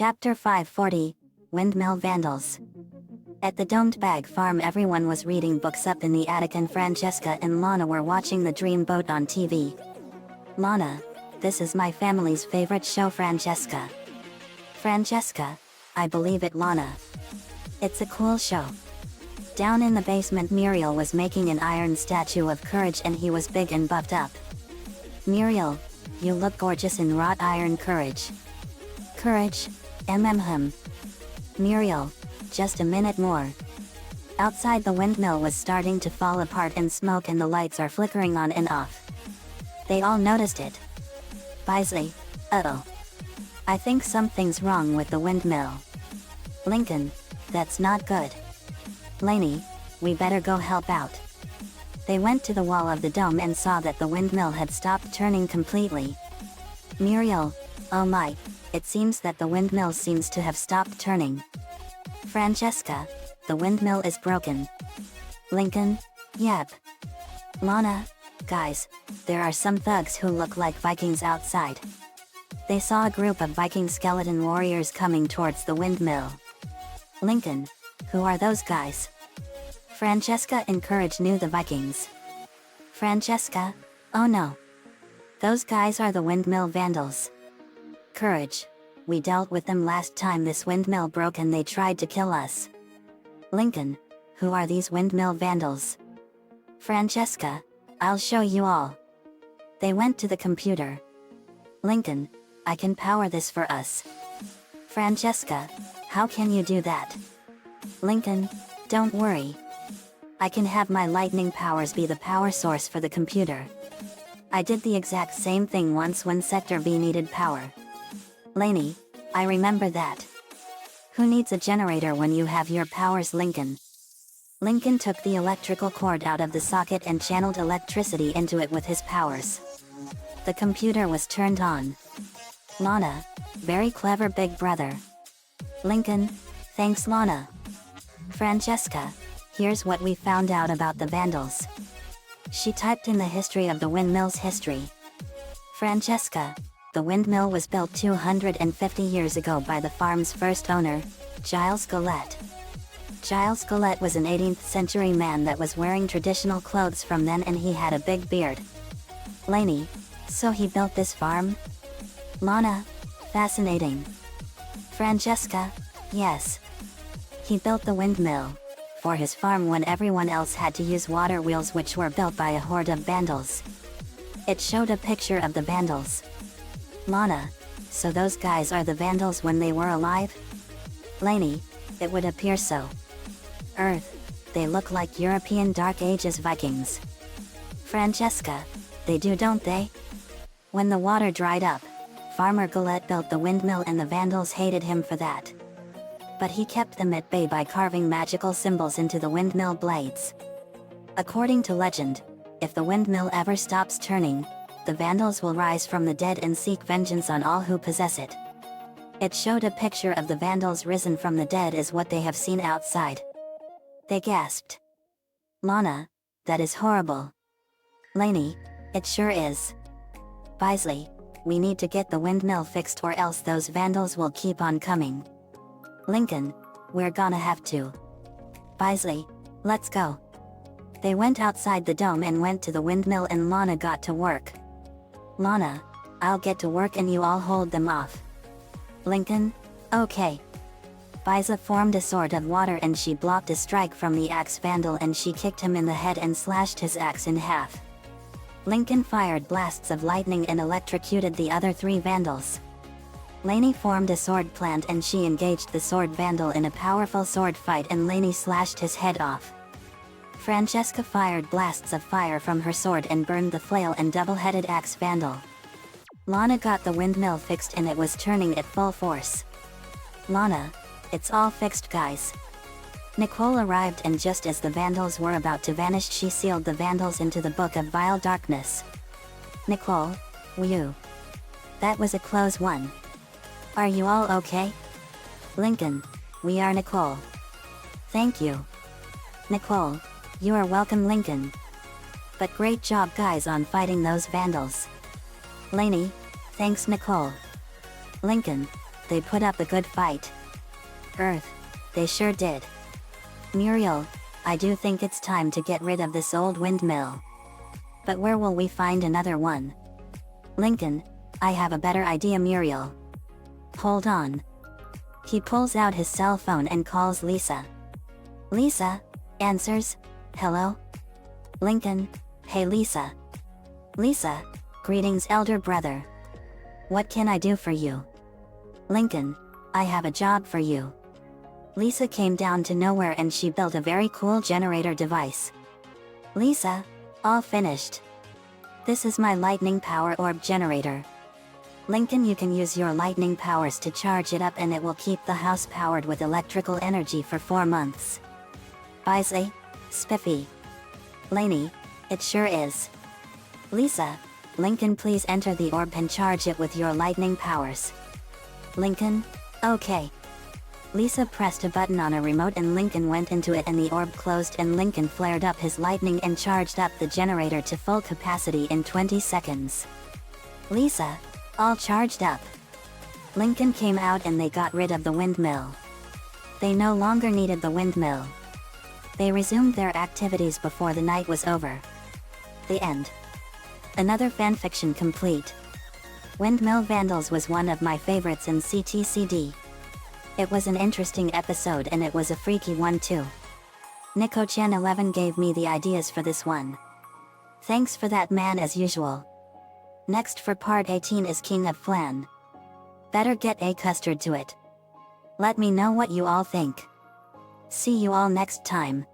Chapter 540, Windmill Vandals. At the domed bag farm, everyone was reading books up in the attic, and Francesca and Lana were watching the Dream Boat on TV. Lana, this is my family's favorite show. Francesca, I believe it. Lana, it's a cool show. Down in the basement, Muriel was making an iron statue of Courage, and he was big and buffed up. Muriel, you look gorgeous in wrought iron. Courage. Muriel, just a minute more. Outside, the windmill was starting to fall apart and smoke, and the lights are flickering on and off. They all noticed it. Bisley, uh-oh. I think something's wrong with the windmill. Lincoln, that's not good. Lainey, we better go help out. They went to the wall of the dome and saw that the windmill had stopped turning completely. Muriel, oh my, it seems that the windmill seems to have stopped turning. Francesca, the windmill is broken. Lincoln, yep. Lana, guys, there are some thugs who look like Vikings outside. They saw a group of Viking skeleton warriors coming towards the windmill. Lincoln, who are those guys? Francesca and Courage knew the Vikings. Francesca, oh no. Those guys are the Windmill Vandals. Courage, we dealt with them last time this windmill broke and they tried to kill us. Lincoln, who are these Windmill Vandals? Francesca, I'll show you all. They went to the computer. Lincoln, I can power this for us. Francesca, how can you do that? Lincoln, don't worry. I can have my lightning powers be the power source for the computer. I did the exact same thing once when Sector B needed power. Lainey, I remember that. Who needs a generator when you have your powers? Lincoln. Lincoln took the electrical cord out of the socket and channeled electricity into it with his powers. The computer was turned on. Lana, very clever, big brother. Lincoln, thanks Lana. Francesca, here's what we found out about the Vandals. She typed in the history of the windmill's history. Francesca, the windmill was built 250 years ago by the farm's first owner, Giles Gillette. Giles Gillette was an 18th century man that was wearing traditional clothes from then, and he had a big beard. Lainey, so he built this farm? Lana, fascinating. Francesca, yes. He built the windmill for his farm when everyone else had to use water wheels, which were built by a horde of Vandals. It showed a picture of the Vandals. Lana, so those guys are the Vandals when they were alive? Lainey, it would appear so. Earth, they look like European Dark Ages Vikings. Francesca, they do, don't they? When the water dried up, Farmer Gillette built the windmill, and the Vandals hated him for that. But he kept them at bay by carving magical symbols into the windmill blades. According to legend, if the windmill ever stops turning, the Vandals will rise from the dead and seek vengeance on all who possess it. It showed a picture of the Vandals risen from the dead as what they have seen outside. They gasped. Lana, that is horrible. Lainey, it sure is. Bisley, we need to get the windmill fixed or else those Vandals will keep on coming. Lincoln, we're gonna have to. Bisley, let's go. They went outside the dome and went to the windmill, and Lana got to work. Lana, I'll get to work and you all hold them off. Lincoln, okay. Biza formed a sword of water and she blocked a strike from the axe Vandal, and she kicked him in the head and slashed his axe in half. Lincoln fired blasts of lightning and electrocuted the other 3 Vandals. Lainey formed a sword plant and she engaged the sword Vandal in a powerful sword fight, and Lainey slashed his head off. Francesca fired blasts of fire from her sword and burned the flail and double-headed axe Vandal. Lana got the windmill fixed and it was turning at full force. Lana, it's all fixed, guys. Nicole arrived, and just as the Vandals were about to vanish, she sealed the Vandals into the Book of Vile Darkness. Nicole, whew. That was a close one. Are you all okay? Lincoln, we are, Nicole. Thank you. Nicole, you are welcome. Lincoln. But great job, guys, on fighting those Vandals. Lainey, thanks Nicole. Lincoln, They put up a good fight. Earth, they sure did. Muriel, I do think it's time to get rid of this old windmill. But where will we find another one? Lincoln, I have a better idea. Muriel. Hold on. He pulls out his cell phone and calls Lisa. Lisa answers, hello? Lincoln, hey Lisa. Lisa, greetings elder brother. What can I do for you? Lincoln, I have a job for you. Lisa came down to nowhere and she built a very cool generator device. Lisa, all finished. This is my lightning power orb generator. Lincoln, you can use your lightning powers to charge it up and it will keep the house powered with electrical energy for 4 months. Bisley, spiffy. Laney, it sure is. Lisa, Lincoln, please enter the orb and charge it with your lightning powers. Lincoln, okay. Lisa pressed a button on a remote and Lincoln went into it and the orb closed and Lincoln flared up his lightning and charged up the generator to full capacity in 20 seconds. Lisa, all charged up. Lincoln came out and they got rid of the windmill. They no longer needed the windmill. They resumed their activities before the night was over. The end. Another fanfiction complete. Windmill Vandals was one of my favorites in CTCD. It was an interesting episode and it was a freaky one too. Nico-chan11 gave me the ideas for this one. Thanks for that, man, as usual. Next for part 18 is King of Flan. Better get a custard to it. Let me know what you all think. See you all next time.